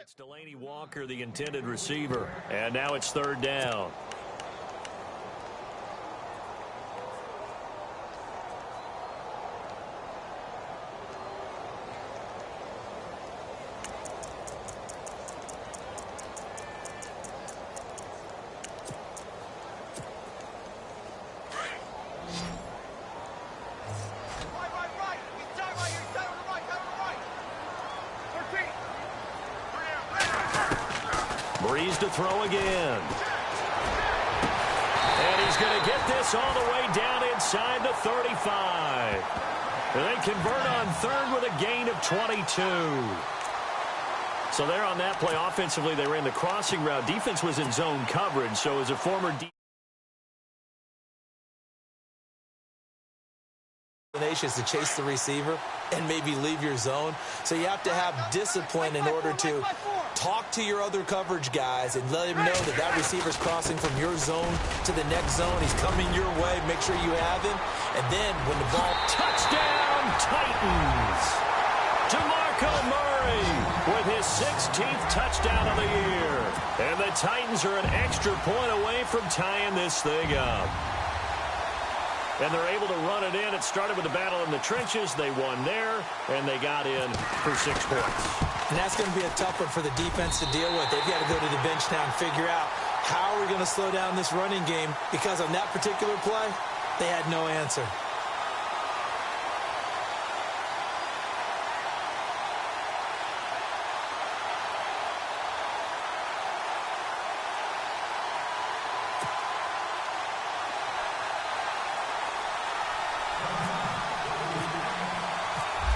It's Delaney Walker, the intended receiver. And now it's third down. Breeze to throw again. And he's going to get this all the way down inside the 35. And they convert on third with a gain of 22. So there on that play, offensively, they ran the crossing route. Defense was in zone coverage, so as a former is to chase the receiver and maybe leave your zone. So you have to have discipline in order to talk to your other coverage guys and let him know that that receiver's crossing from your zone to the next zone. He's coming your way. Make sure you have him. And then when the ball... Touchdown, Titans! DeMarco Murray with his 16th touchdown of the year. And the Titans are an extra point away from tying this thing up. And they're able to run it in. It started with a battle in the trenches. They won there, and they got in for 6 points. And that's going to be a tough one for the defense to deal with. They've got to go to the bench now and figure out how are we going to slow down this running game, because on that particular play, they had no answer.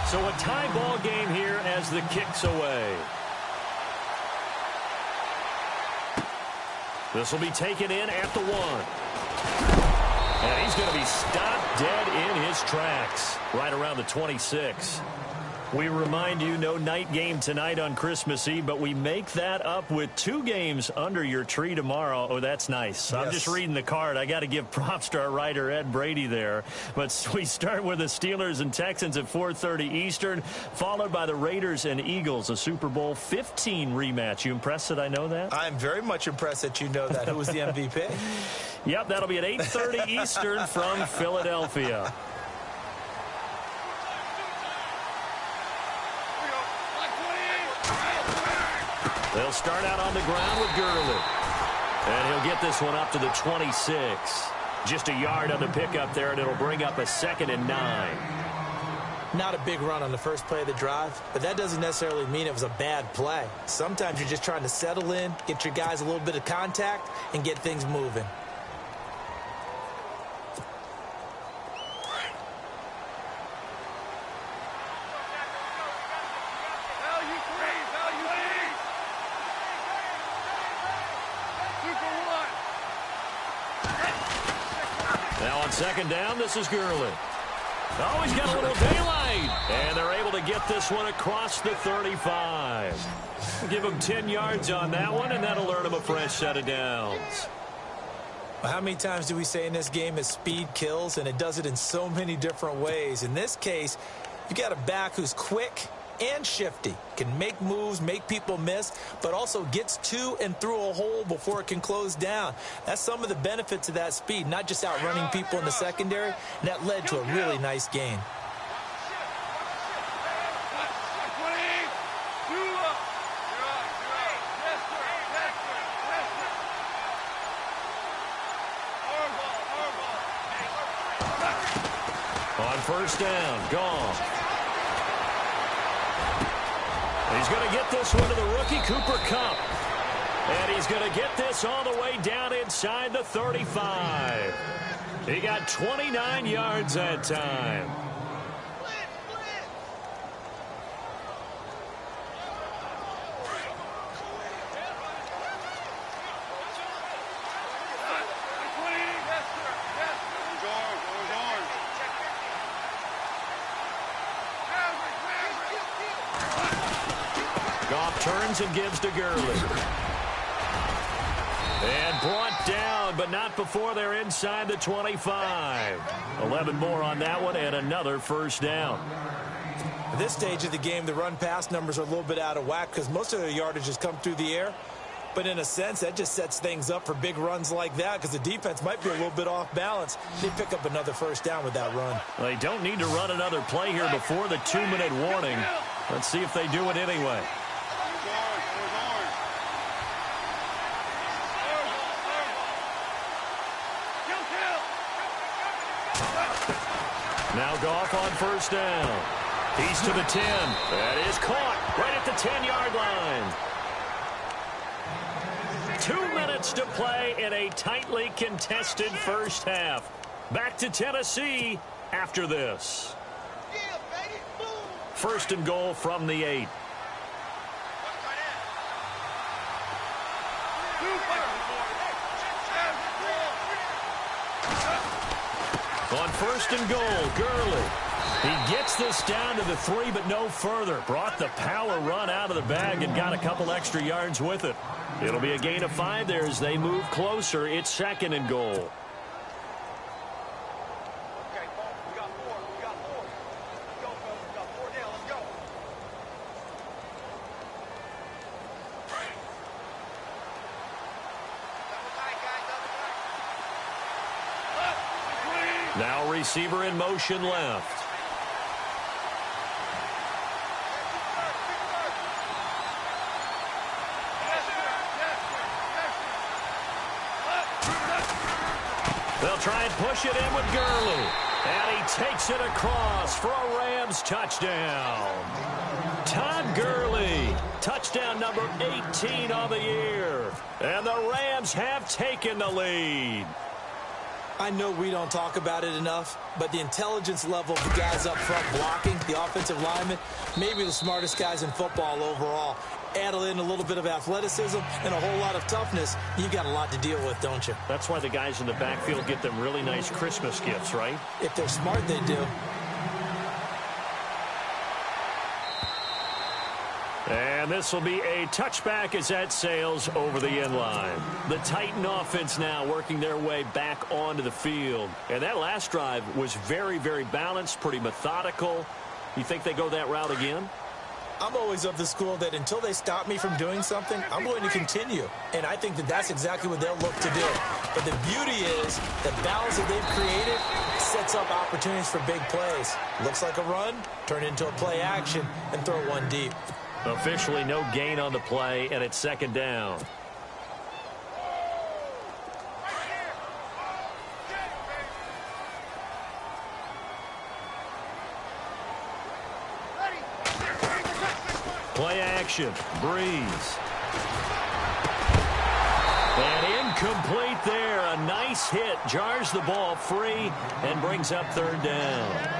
So a tie ball game here as the kick's away. This will be taken in at the 1. And he's going to be stopped dead in his tracks right around the 26. We remind you, no night game tonight on Christmas Eve, but we make that up with 2 games under your tree tomorrow. Oh, that's nice. Yes. I'm just reading the card. I got to give props to our writer, Ed Brady, there. But we start with the Steelers and Texans at 4:30 Eastern, followed by the Raiders and Eagles, a Super Bowl 15 rematch. You impressed that I know that? I'm very much impressed that you know that. Who was the MVP? Yep, that'll be at 8:30 Eastern from Philadelphia. They'll start out on the ground with Gurley. And he'll get this one up to the 26. Just a yard on the pickup there, and it'll bring up a 2nd and 9. Not a big run on the first play of the drive, but that doesn't necessarily mean it was a bad play. Sometimes you're just trying to settle in, get your guys a little bit of contact, and get things moving. Now on 2nd down, this is Gurley. Oh, he's got a little daylight. And they're able to get this one across the 35. Give him 10 yards on that one, and that'll earn him a fresh set of downs. Well, how many times do we say in this game that speed kills, and it does it in so many different ways? In this case, you got a back who's quick and shifty, can make moves, make people miss, but also gets to and through a hole before it can close down. That's some of the benefits of that speed, not just outrunning people in the secondary, and that led to a really nice gain. On 1st down, gone. He's going to get this one to the rookie, Cooper Kupp. And he's going to get this all the way down inside the 35. He got 29 yards that time. Goff turns and gives to Gurley. And brought down, but not before they're inside the 25. 11 more on that one and another 1st down. At this stage of the game, the run-pass numbers are a little bit out of whack because most of their yardage has come through the air. But in a sense, that just sets things up for big runs like that because the defense might be a little bit off balance. They pick up another first down with that run. Well, they don't need to run another play here before the 2-minute warning. Let's see if they do it anyway. Now Goff on first down. He's to the 10. That is caught right at the 10-yard line. 2 minutes to play in a tightly contested first half. Back to Tennessee after this. First and goal from the 8. On first and goal, Gurley. He gets this down to the 3, but no further. Brought the power run out of the bag and got a couple extra yards with it. It'll be a gain of 5 there as they move closer. It's second and goal. Okay, we got 4. We got 4. Let's go, folks. We got 4 down. Let's go. Double tight, guys. Double tight. Now receiver in motion left. They'll try and push it in with Gurley. And he takes it across for a Rams touchdown. Todd Gurley, touchdown number 18 on the year. And the Rams have taken the lead. I know we don't talk about it enough, but the intelligence level of the guys up front blocking, the offensive linemen, maybe the smartest guys in football overall. Add in a little bit of athleticism and a whole lot of toughness, you got a lot to deal with, don't you? That's why the guys in the backfield get them really nice Christmas gifts, right? If they're smart, they do. And this will be a touchback as that sails over the end line. The Titan offense now working their way back onto the field. And that last drive was very, very balanced, pretty methodical. You think they go that route again? I'm always of the school that until they stop me from doing something, I'm going to continue. And I think that that's exactly what they'll look to do. But the beauty is the balance that they've created sets up opportunities for big plays. Looks like a run, turn into a play action, and throw one deep. Officially no gain on the play, and it's second down. Play action, Breeze. And incomplete there. A nice hit, jars the ball free, and brings up third down.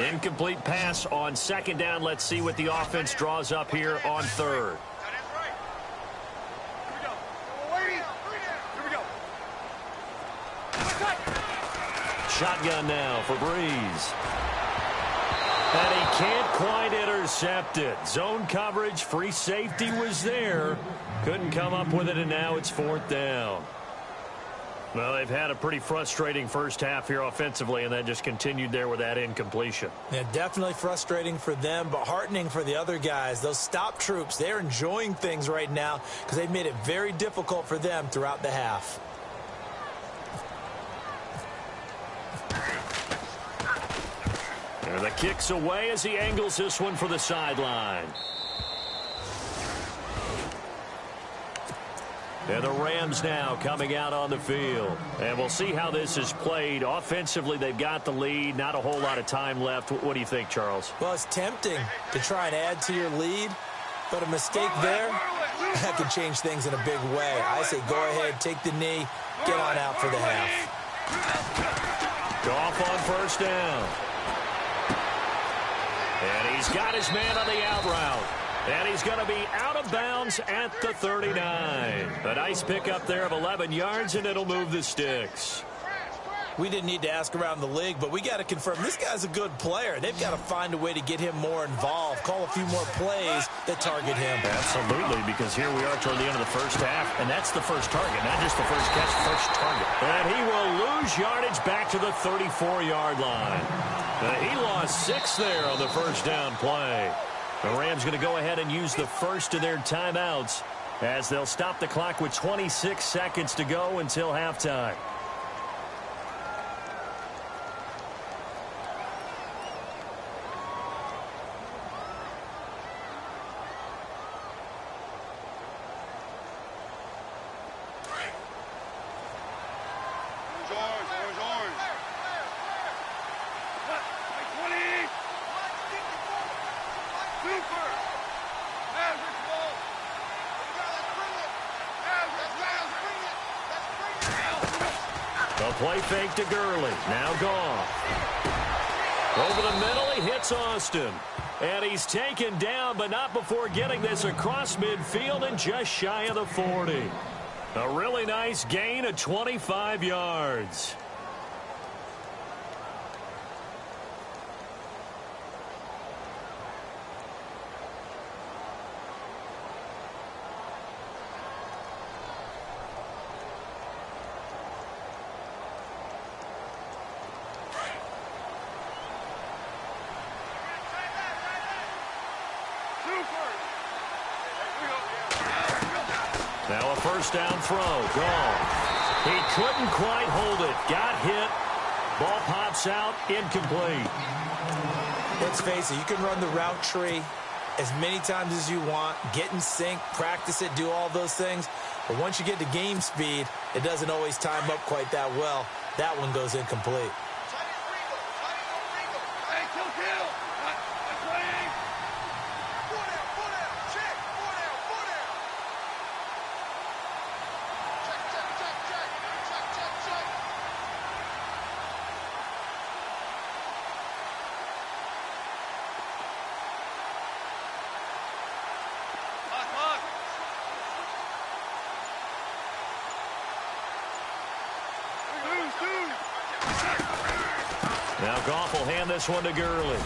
Incomplete pass on second down. Let's see what the offense draws up here on third. Shotgun now for Breeze. And he can't quite intercept it. Zone coverage, free safety was there. Couldn't come up with it, and now it's fourth down. Well, they've had a pretty frustrating first half here offensively, and that just continued there with that incompletion. Yeah, definitely frustrating for them, but heartening for the other guys. Those stop troops, they're enjoying things right now because they've made it very difficult for them throughout the half. And the kick's away as he angles this one for the sideline. And the Rams now coming out on the field. And we'll see how this is played. Offensively, they've got the lead. Not a whole lot of time left. What do you think, Charles? Well, it's tempting to try and add to your lead, but a mistake there, that could change things in a big way. I say go ahead, take the knee, get on out for the half. Goff on first down. And he's got his man on the out route. And he's going to be out of bounds at the 39. A nice pickup there of 11 yards, and it'll move the sticks. We didn't need to ask around the league, but we got to confirm this guy's a good player. They've got to find a way to get him more involved, call a few more plays that target him. Absolutely, because here we are toward the end of the first half, and that's the first target, not just the first catch, first target. And he will lose yardage back to the 34-yard line. He lost 6 there on the first down play. The Rams going to go ahead and use the first of their timeouts as they'll stop the clock with 26 seconds to go until halftime. Play fake to Gurley. Now gone. Over the middle, he hits Austin. And he's taken down, but not before getting this across midfield and just shy of the 40. A really nice gain of 25 yards. Now a first down throw. Gone. He couldn't quite hold it. Got hit. Ball pops out. Incomplete. Let's face it, you can run the route tree as many times as you want, get in sync, practice it, do all those things. But once you get to game speed, it doesn't always time up quite that well. That one goes incomplete. Now Goff will hand this one to Gurley.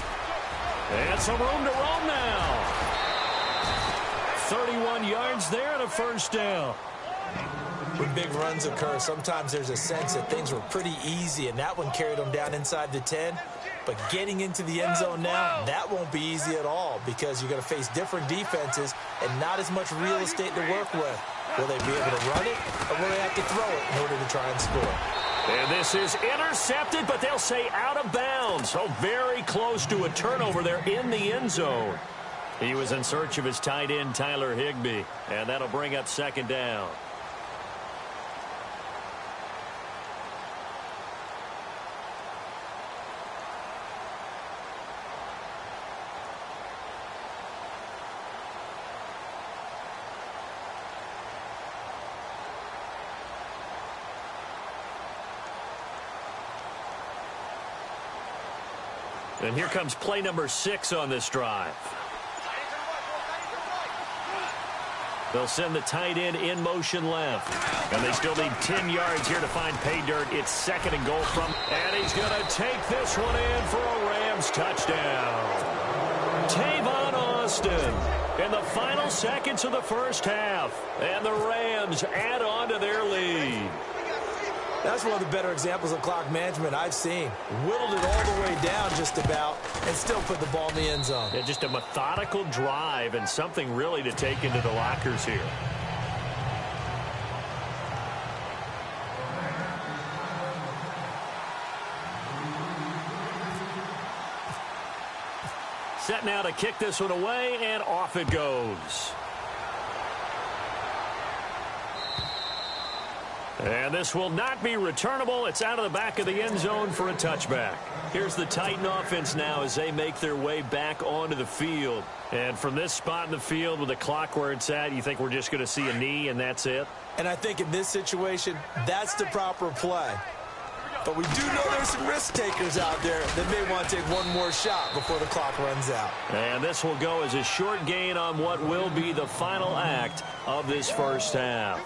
And some room to roam now. 31 yards there and a first down. When big runs occur, sometimes there's a sense that things were pretty easy, and that one carried them down inside the 10. But getting into the end zone now, that won't be easy at all because you're going to face different defenses and not as much real estate to work with. Will they be able to run it, or will they have to throw it in order to try and score? And this is intercepted, but they'll say out of bounds. So very close to a turnover there in the end zone. He was in search of his tight end, Tyler Higbee, and that'll bring up second down. And here comes play number 6 on this drive. They'll send the tight end in motion left. And they still need 10 yards here to find pay dirt. It's second and goal from. And he's going to take this one in for a Rams touchdown. Tavon Austin in the final seconds of the first half. And the Rams add on to their lead. That's one of the better examples of clock management I've seen. Whittled it all the way down just about and still put the ball in the end zone. Yeah, just a methodical drive and something really to take into the lockers here. Set now to kick this one away, and off it goes. And this will not be returnable. It's out of the back of the end zone for a touchback. Here's the Titan offense now as they make their way back onto the field. And from this spot in the field with the clock where it's at, you think we're just going to see a knee and that's it? And I think in this situation, that's the proper play. But we do know there's some risk takers out there that may want to take one more shot before the clock runs out. And this will go as a short gain on what will be the final act of this first half.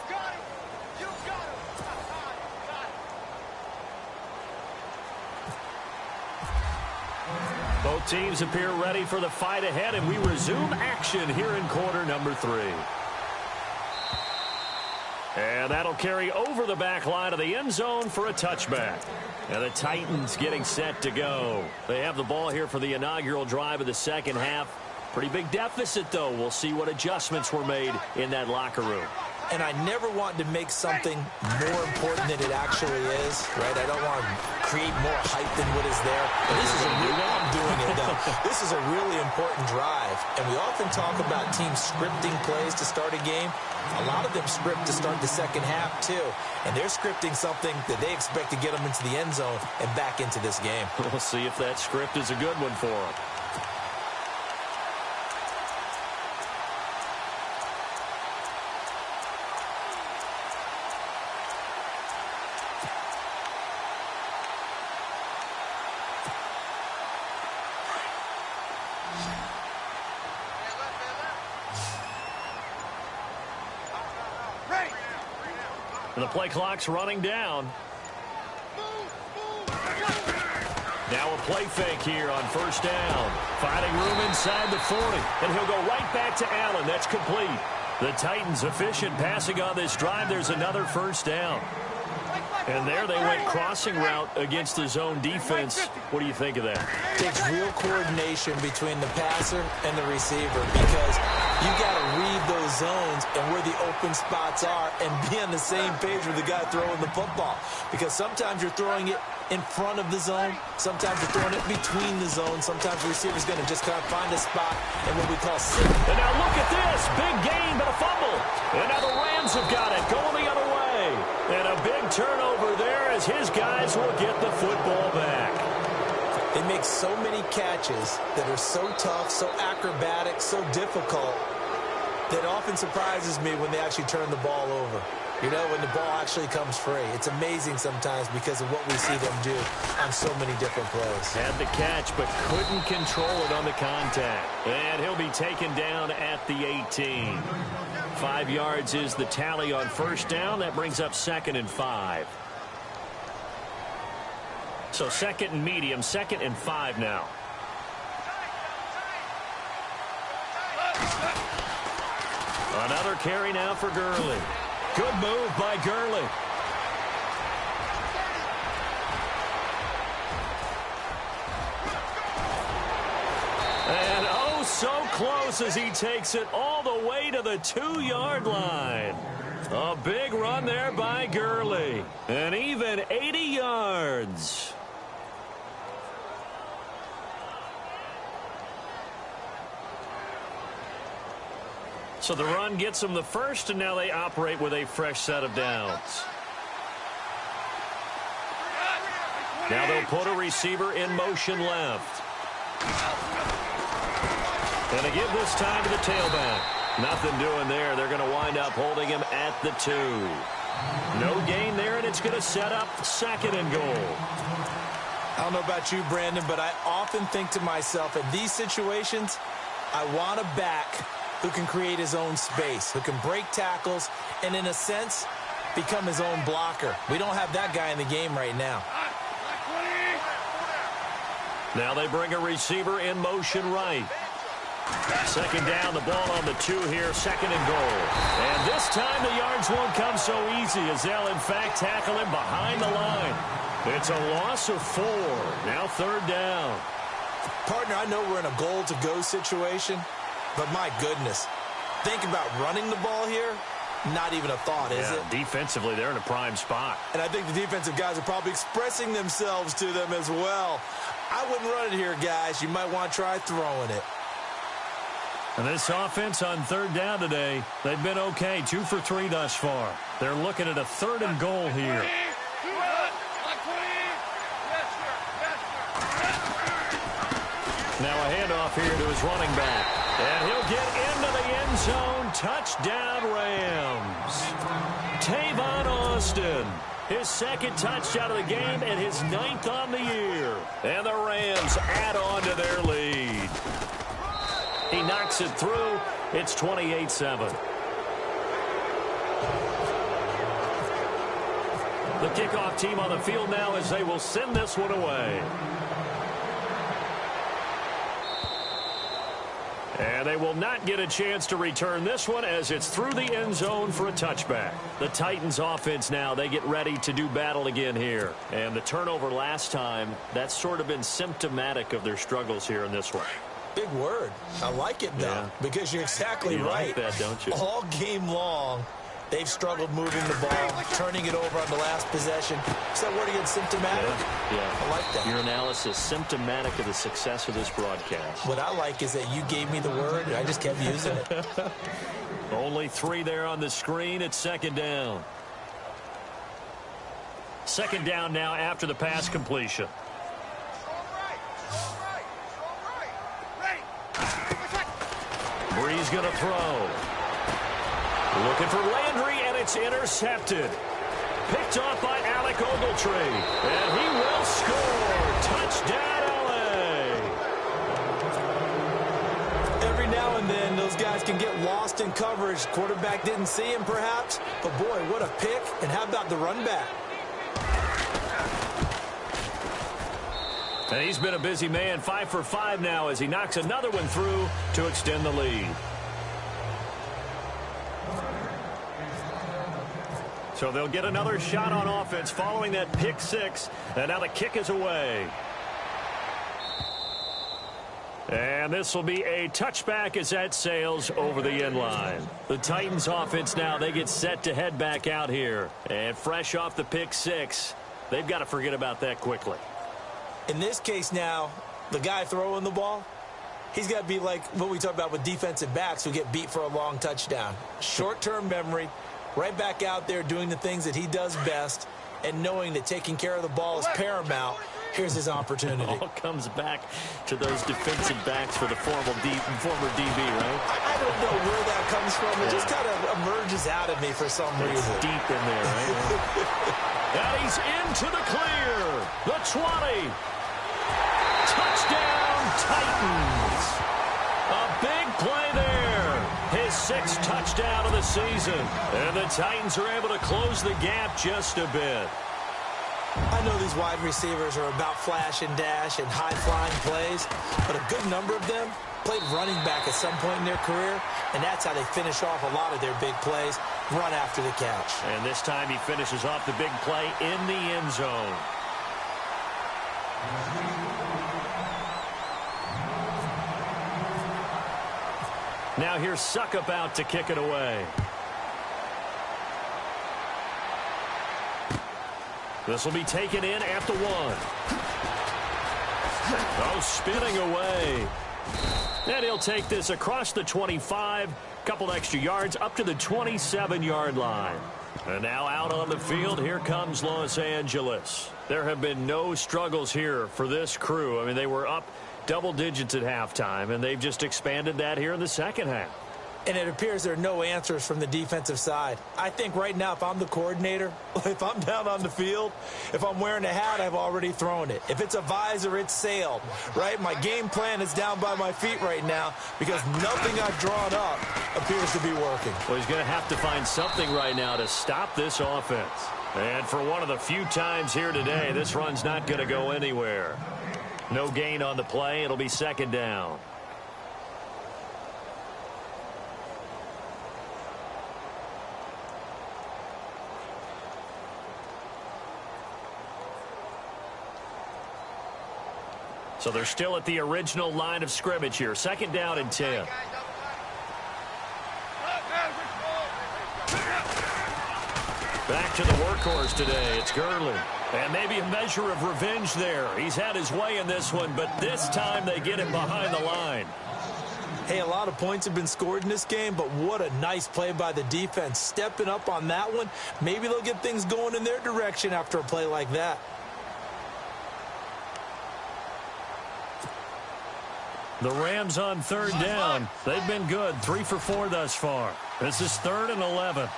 Both teams appear ready for the fight ahead, and we resume action here in quarter number 3. And that'll carry over the back line of the end zone for a touchback. And the Titans getting set to go. They have the ball here for the inaugural drive of the second half. Pretty big deficit, though. We'll see what adjustments were made in that locker room. And I never want to make something more important than it actually is, right? I don't want to create more hype than what is there. But this is I'm doing it, though. This is a really important drive. And we often talk about teams scripting plays to start a game. A lot of them script to start the second half, too. And they're scripting something that they expect to get them into the end zone and back into this game. We'll see if that script is a good one for them. And the play clock's running down. Now a play fake here on first down. Finding room inside the 40. And he'll go right back to Allen. That's complete. The Titans efficient passing on this drive. There's another first down. And there they went crossing route against the zone defense. What do you think of that? Takes real coordination between the passer and the receiver because you got to read those zones and where the open spots are and be on the same page with the guy throwing the football. Because sometimes you're throwing it in front of the zone. Sometimes you're throwing it between the zones. Sometimes the receiver's going to just kind of find a spot and what we call sit. And now look at this. Big gain, but a fumble. And now the Rams have got it. Going the other way. And a big turnover there as his guys will get the football back. They make so many catches that are so tough, so acrobatic, so difficult that often surprises me when they actually turn the ball over. You know, when the ball actually comes free. It's amazing sometimes because of what we see them do on so many different plays. Had the catch but couldn't control it on the contact. And he'll be taken down at the 18. 5 yards is the tally on first down. That brings up 2nd and 5. So 2nd and medium, 2nd and 5 now. Another carry now for Gurley. Good move by Gurley. And oh, so close as he takes it all the way to the 2-yard line. A big run there by Gurley. And even 80 yards. So the run gets them the first, and now they operate with a fresh set of downs. Now they'll put a receiver in motion left. And a give this time to the tailback. Nothing doing there. They're going to wind up holding him at the 2. No gain there, and it's going to set up 2nd and goal. I don't know about you, Brandon, but I often think to myself, in these situations, I want a back who can create his own space, who can break tackles, and in a sense, become his own blocker. We don't have that guy in the game right now. Now they bring a receiver in motion right. 2nd down, the ball on the 2 here, 2nd and goal. And this time the yards won't come so easy as they'll in fact tackle him behind the line. It's a loss of 4. Now 3rd down. Partner, I know we're in a goal-to-go situation, but my goodness, think about running the ball here. Not even a thought, is it? Defensively, they're in a prime spot. And I think the defensive guys are probably expressing themselves to them as well. I wouldn't run it here, guys. You might want to try throwing it. And this offense on 3rd down today, they've been okay. 2 for 3 thus far. They're looking at a 3rd and goal here. Now a handoff here to his running back. And he'll get into the end zone. Touchdown, Rams. Tavon Austin. His second touchdown of the game and his 9th on the year. And the Rams add on to their lead. He knocks it through. It's 28-7. The kickoff team on the field now as they will send this one away. And they will not get a chance to return this one as it's through the end zone for a touchback. The Titans offense now, they get ready to do battle again here. And the turnover last time, that's sort of been symptomatic of their struggles here in this one. Big word. I like it, though, because you're exactly right. You like that, don't you? All game long, they've struggled moving the ball, turning it over on the last possession. Is that word again, symptomatic? Yeah. I like that. Your analysis, symptomatic of the success of this broadcast. What I like is that you gave me the word, and I just kept using it. Only 3 there on the screen. It's second down. Second down now after the pass completion. Breeze going to throw. Looking for Landry, and it's intercepted. Picked off by Alec Ogletree. And he will score. Touchdown, LA. Every now and then, those guys can get lost in coverage. Quarterback didn't see him, perhaps. But, boy, what a pick. And how about the run back? And he's been a busy man, 5 for 5 now as he knocks another one through to extend the lead. So they'll get another shot on offense following that pick 6. And now the kick is away. And this will be a touchback as that sails over the end line. The Titans offense now, they get set to head back out here. And fresh off the pick 6, they've got to forget about that quickly. In this case now, the guy throwing the ball, he's got to be like what we talk about with defensive backs who get beat for a long touchdown. Short-term memory, right back out there doing the things that he does best, and knowing that taking care of the ball is paramount. Here's his opportunity. It all comes back to those defensive backs for the former DB, right? I don't know where that comes from. It just kind of emerges out of me for some reason. It's deep in there, right? And he's into the clear. The 20. Touchdown, Titans. A big play there. His 6th touchdown of the season. And the Titans are able to close the gap just a bit. I know these wide receivers are about flash and dash and high-flying plays, but a good number of them played running back at some point in their career, and that's how they finish off a lot of their big plays, run after the catch. And this time he finishes off the big play in the end zone. Now here's Suckup out to kick it away. This will be taken in at the 1. Oh, spinning away. And he'll take this across the 25, couple extra yards up to the 27-yard line. And now out on the field, here comes Los Angeles. There have been no struggles here for this crew. I mean, they were up double digits at halftime, and they've just expanded that here in the second half. And it appears there are no answers from the defensive side. I think right now, if I'm the coordinator, if I'm down on the field, if I'm wearing a hat, I've already thrown it. If it's a visor, it's sailed, right? My game plan is down by my feet right now because nothing I've drawn up appears to be working. Well, he's going to have to find something right now to stop this offense. And for one of the few times here today, this run's not going to go anywhere. No gain on the play. It'll be second down. So they're still at the original line of scrimmage here. Second down and 10. Back to the workhorse today. It's Gurley. And maybe a measure of revenge there. He's had his way in this one, but this time they get him behind the line. Hey, a lot of points have been scored in this game, but what a nice play by the defense. Stepping up on that one. Maybe they'll get things going in their direction after a play like that. The Rams on third down. They've been good. 3 for 4 thus far. This is 3rd and 11.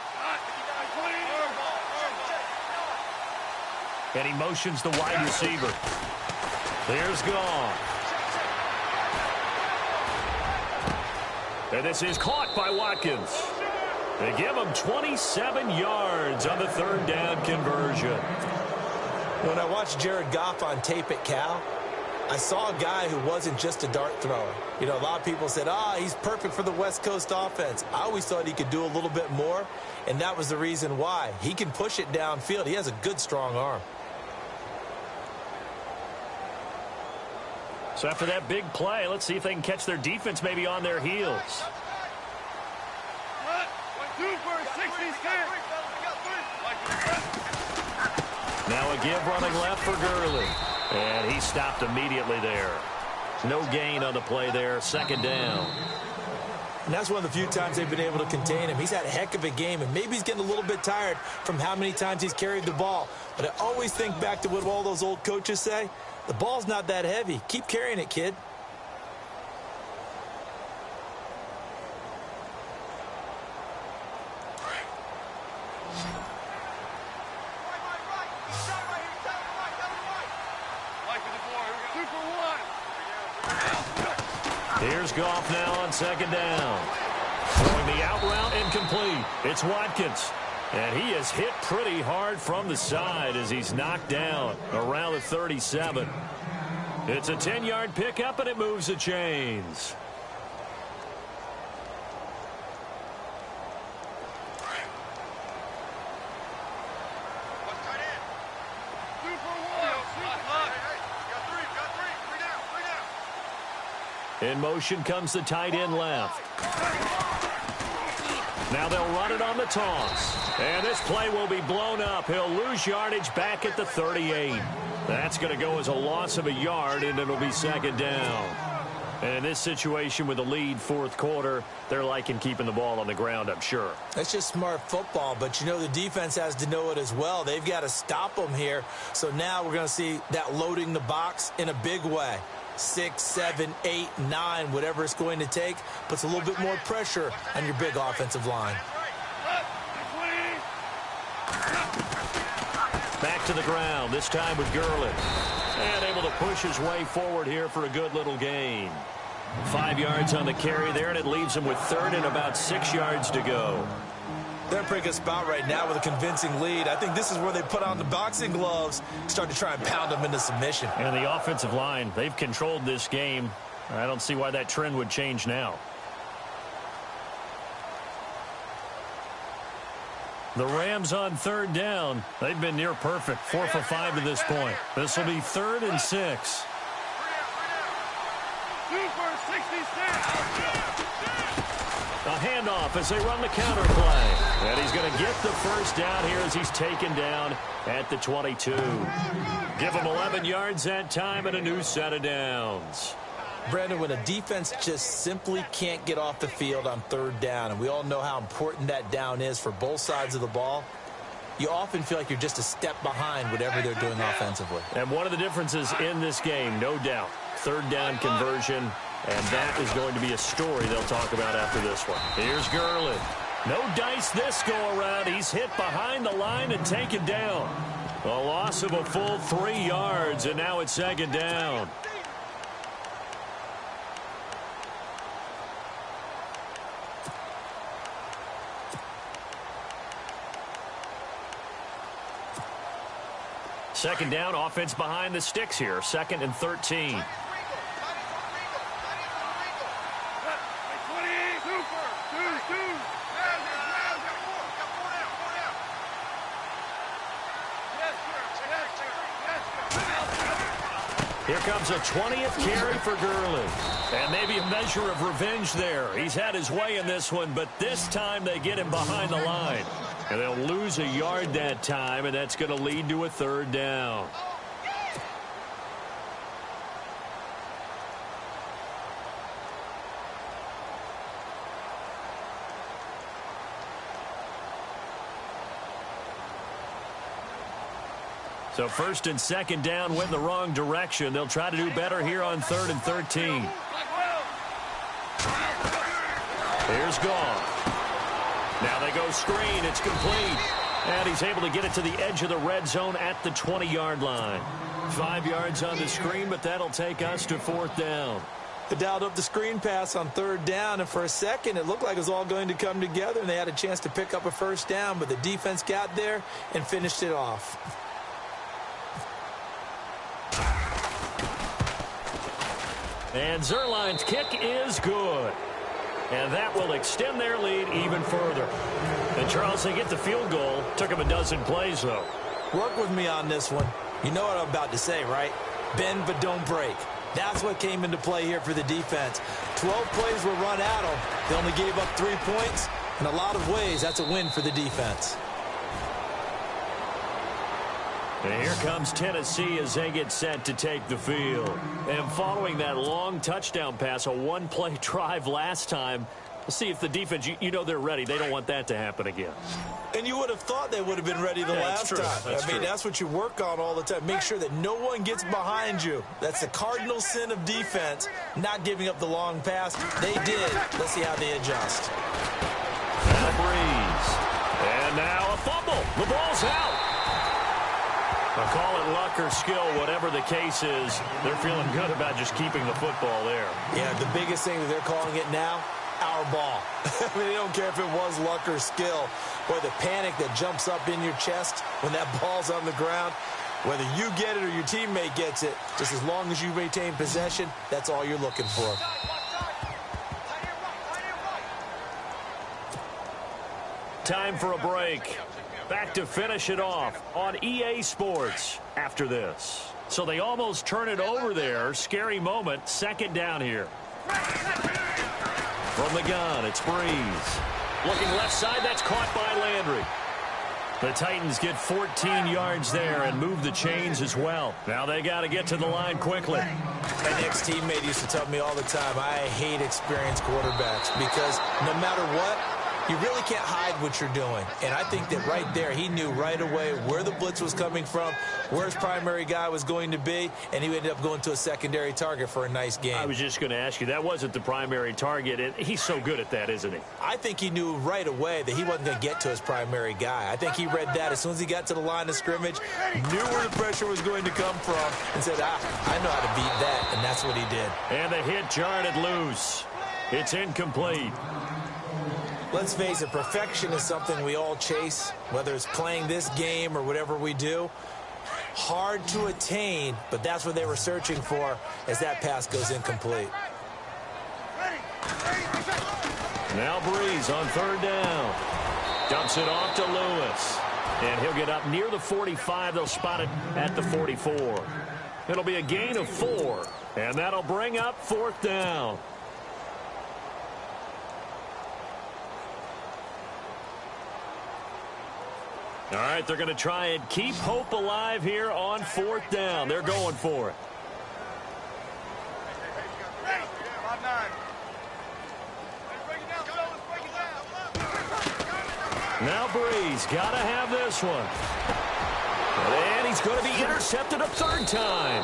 And he motions the wide receiver. There's Goff. And this is caught by Watkins. They give him 27 yards on the third down conversion. When I watched Jared Goff on tape at Cal, I saw a guy who wasn't just a dart thrower. You know, a lot of people said, he's perfect for the West Coast offense. I always thought he could do a little bit more, and that was the reason why. He can push it downfield. He has a good, strong arm. So after that big play, let's see if they can catch their defense maybe on their heels. Now a give running left for Gurley. And he stopped immediately there. No gain on the play there. Second down. And that's one of the few times they've been able to contain him. He's had a heck of a game, and maybe he's getting a little bit tired from how many times he's carried the ball. But I always think back to what all those old coaches say. The ball's not that heavy. Keep carrying it, kid. Here's Goff now on second down. Throwing the out route incomplete. It's Watkins. And he is hit pretty hard from the side as he's knocked down around the 37. It's a 10-yard pickup, and it moves the chains. In motion comes the tight end left. Now they'll run it on the toss. And this play will be blown up. He'll lose yardage back at the 38. That's going to go as a loss of a yard, and it'll be second down. And in this situation with the lead fourth quarter, they're liking keeping the ball on the ground, I'm sure. That's just smart football, but you know the defense has to know it as well. They've got to stop them here. So now we're going to see that loading the box in a big way. 6, 7, 8, 9, whatever it's going to take, puts a little bit more pressure on your big offensive line. Back to the ground, this time with Gurley. And able to push his way forward here for a good little gain. 5 yards on the carry there, and it leaves him with third and about 6 yards to go. They're in a pretty good spot right now with a convincing lead. I think this is where they put on the boxing gloves, start to try and pound them into submission. And the offensive line, they've controlled this game. I don't see why that trend would change now. The Rams on third down. They've been near perfect, 4 for 5 to this point. This will be 3rd and 6. A handoff as they run the counter play. And he's going to get the first down here as he's taken down at the 22. Give him 11 yards that time and a new set of downs. Brandon, when a defense just simply can't get off the field on third down, and we all know how important that down is for both sides of the ball, you often feel like you're just a step behind whatever they're doing offensively. And one of the differences in this game, no doubt, third down conversion. And that is going to be a story they'll talk about after this one. Here's Gurley. No dice this go-around. He's hit behind the line and taken down. A loss of a full 3 yards, and now it's second down. Second down, offense behind the sticks here. 2nd and 13. Here comes a 20th carry for Gurley. And maybe a measure of revenge there. He's had his way in this one, but this time they get him behind the line. And they'll lose a yard that time, and that's going to lead to a third down. So 1st and 2nd down went in the wrong direction. They'll try to do better here on 3rd and 13. Here's Goff. Now they go screen. It's complete. And he's able to get it to the edge of the red zone at the 20-yard line. 5 yards on the screen, but that'll take us to 4th down. They dialed up the screen pass on 3rd down, and for a second it looked like it was all going to come together, and they had a chance to pick up a 1st down, but the defense got there and finished it off. And Zuerlein's kick is good. And that will extend their lead even further. And, Charles, they get the field goal. Took them a dozen plays, though. Work with me on this one. You know what I'm about to say, right? Bend but don't break. That's what came into play here for the defense. 12 plays were run at them. They only gave up 3 points. In a lot of ways, that's a win for the defense. And here comes Tennessee as they get set to take the field. And following that long touchdown pass, a one-play drive last time, we'll see if the defense, you know they're ready. They don't want that to happen again. And you would have thought they would have been ready the last time. I mean, that's what you work on all the time. Make sure that no one gets behind you. That's the cardinal sin of defense, not giving up the long pass. They did. Let's see how they adjust. Now Breeze. And now a fumble. The ball's out. I'll call it luck or skill, whatever the case is. They're feeling good about just keeping the football there. Yeah, the biggest thing that they're calling it now, our ball. I mean, they don't care if it was luck or skill. Or the panic that jumps up in your chest when that ball's on the ground. Whether you get it or your teammate gets it, just as long as you maintain possession, that's all you're looking for. Time for a break. Back to finish it off on EA Sports after this. So they almost turn it over there. Scary moment. 2nd down here. From the gun, it's Breeze. Looking left side, that's caught by Landry. The Titans get 14 yards there and move the chains as well. Now they got to get to the line quickly. My next teammate used to tell me all the time, I hate experienced quarterbacks because no matter what, you really can't hide what you're doing. And I think that right there, he knew right away where the blitz was coming from, where his primary guy was going to be, and he ended up going to a secondary target for a nice game. I was just going to ask you, that wasn't the primary target, and he's so good at that, isn't he? I think he knew right away that he wasn't going to get to his primary guy. I think he read that as soon as he got to the line of scrimmage, knew where the pressure was going to come from, and said, I know how to beat that, and that's what he did. And the hit jarred it loose. It's incomplete. Let's face it, perfection is something we all chase, whether it's playing this game or whatever we do. Hard to attain, but that's what they were searching for as that pass goes incomplete. Now Breeze on 3rd down. Dumps it off to Lewis. And he'll get up near the 45. They'll spot it at the 44. It'll be a gain of 4. And that'll bring up 4th down. All right, they're going to try and keep hope alive here on 4th down. They're going for it. Now Breeze got to have this one. And he's going to be intercepted a 3rd time.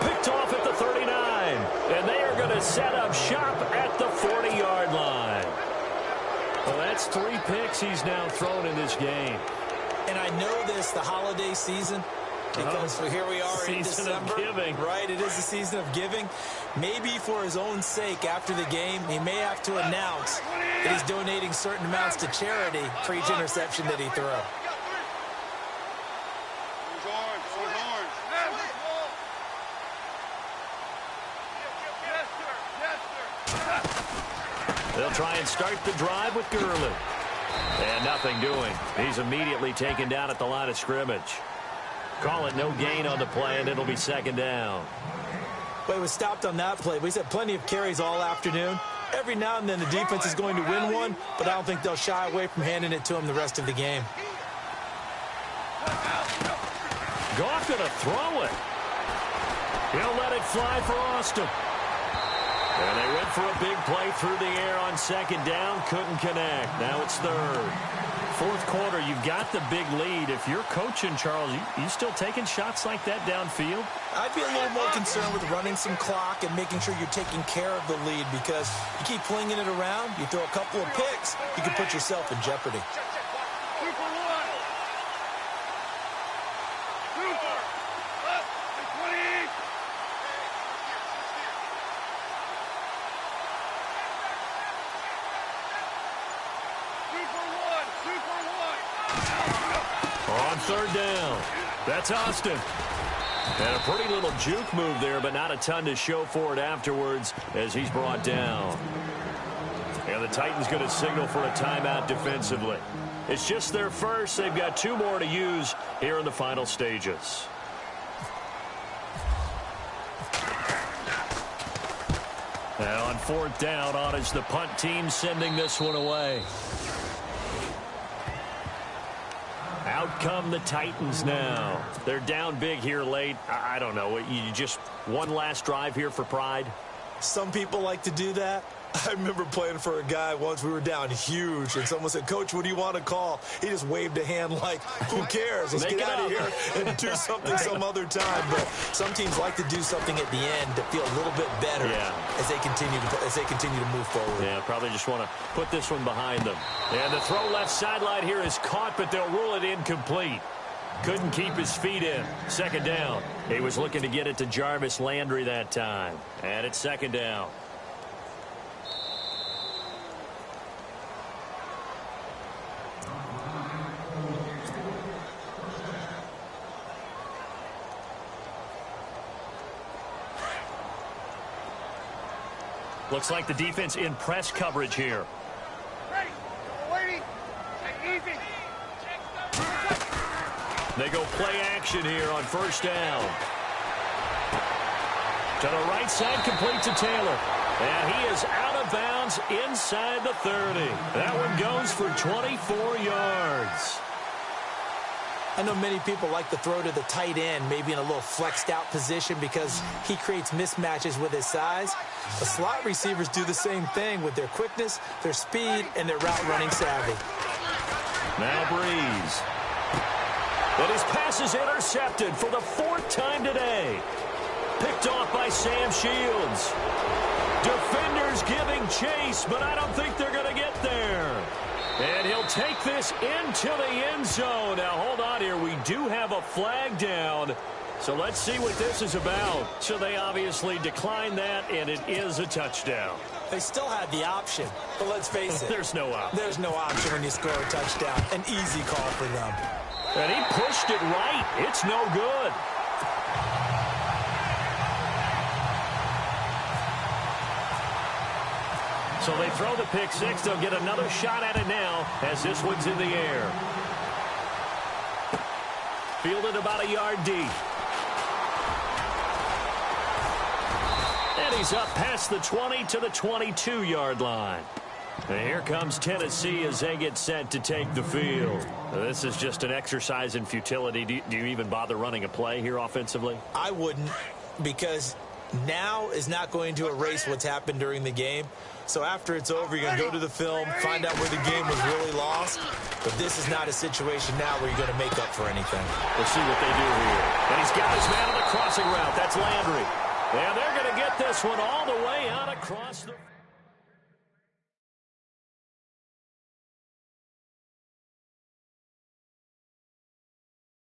Picked off at the 39. And they are going to set up shop at the 40-yard line. Well, that's 3 picks he's now thrown in this game. And I know this, the holiday season, because here we are in December. Season of giving. Right, it is the season of giving. Maybe for his own sake after the game, he may have to announce that he's donating certain amounts to charity for each interception that he threw. They'll try and start the drive with Gurley. And nothing doing. He's immediately taken down at the line of scrimmage. Call it no gain on the play, and it'll be 2nd down. Well, he was stopped on that play. He's had plenty of carries all afternoon. Every now and then the defense is going to win one, but I don't think they'll shy away from handing it to him the rest of the game. Goff going to throw it. He'll let it fly for Austin. And they went for a big play through the air on 2nd down. Couldn't connect. Now it's 3rd. 4th quarter, you've got the big lead. If you're coaching, Charles, you still taking shots like that downfield? I'd be a little more concerned with running some clock and making sure you're taking care of the lead, because you keep flinging it around, you throw a couple of picks, you can put yourself in jeopardy. 2 for 1. Super. Left. 20. 2 for 1. 2 for 1. On third down, that's Austin. And a pretty little juke move there, but not a ton to show for it afterwards as he's brought down. And the Titans going to signal for a timeout defensively. It's just their first. They've got 2 more to use here in the final stages. And on fourth down, on is the punt team sending this one away. Out come the Titans now. They're down big here late. I don't know. You just one last drive here for pride? Some people like to do that. I remember playing for a guy once. We were down huge, and someone said, "Coach, what do you want to call?" He just waved a hand like, who cares? Let's get out of here and do something some other time. But some teams like to do something at the end to feel a little bit better as they continue to move forward. Yeah, probably just want to put this one behind them. And the throw left sideline here is caught, but they'll rule it incomplete. Couldn't keep his feet in. Second down. He was looking to get it to Jarvis Landry that time. And it's second down. Looks like the defense in press coverage here. Ready. Waiting. Take easy. They go play action here on first down. To the right side, complete to Taylor. And he is out of bounds inside the 30. That one goes for 24 yards. I know many people like to throw to the tight end, maybe in a little flexed out position because he creates mismatches with his size. The slot receivers do the same thing with their quickness, their speed, and their route running savvy. Now Breeze. And his pass is intercepted for the 4th time today. Picked off by Sam Shields. Defenders giving chase, but I don't think they're going to get there. And he'll take this into the end zone. Now, hold on here. We do have a flag down. So let's see what this is about. So they obviously declined that, and it is a touchdown. They still had the option, but let's face it. There's no option. There's no option when you score a touchdown. An easy call for them. And he pushed it right. It's no good. So they throw the pick six. They'll get another shot at it now as this one's in the air. Fielded about a yard deep. And he's up past the 20 to the 22-yard line. And here comes Tennessee as they get set to take the field. This is just an exercise in futility. Do you even bother running a play here offensively? I wouldn't, because now is not going to erase what's happened during the game. So after it's over, you're going to go to the film, find out where the game was really lost. But this is not a situation now where you're going to make up for anything. We'll see what they do here. And he's got his man on the crossing route. That's Landry. And they're going to get this one all the way out across the...